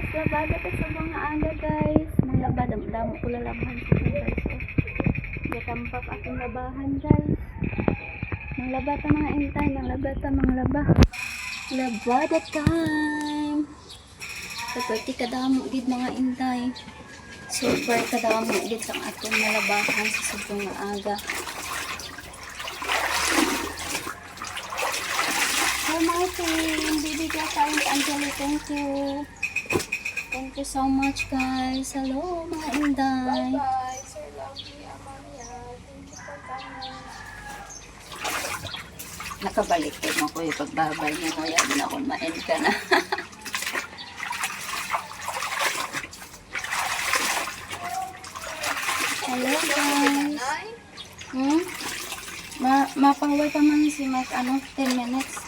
guys, labada ka sa mga aga guys. Mga labada, damo ko lalabahan sa guys. Gatampak akong labahan guys. Mga labata mga intay, mga labata mga laba. Labada time. Seperti kadamo gid mga intay. Super kadamo gid sang atong malabahan sa sobrang aga. Hi Martin, bibigyan tayo ng Angeli, thank you. Thank you so much guys. Hello mga inday. Bye-bye, Sir Lovely Amalia. Thank you for coming. Nakabalik din ako yung pagbabay niya. Kaya din ako ma-end ka na. Hello guys. Mapaway pa man si Mike 10 minutes.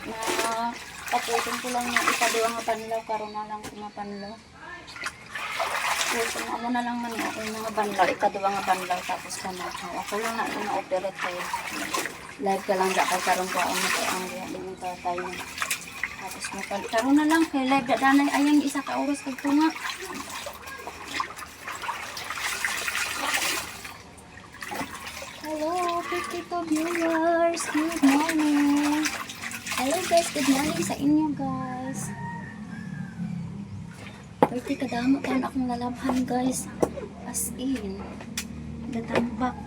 Na tapusin ko lang yung ikaduwa nga panlaw. Karoon na lang kumapanlaw. Kung ako na lang man yung mga banlaw. Ikaduwa nga panlaw tapos ka na. Ako lang na yung operate kayo. Live ka lang dakay karoon ko ang yung tayo. Tapos karoon na lang kay live dadanay ayang isa ka oras kag tunga. Hello, 52 viewers. Good morning. Hello guys, good morning sa inyo guys. 30 kadamo taon akong lalabhan guys. As in, datambak.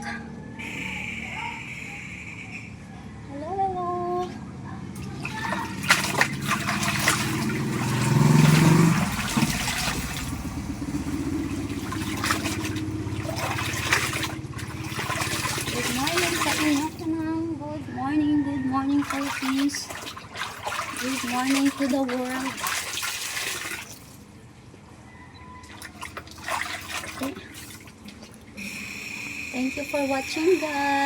Hello, hello. Good morning sa inyo kanang. Good morning Philippines. Good morning to the world. Okay. Thank you for watching guys.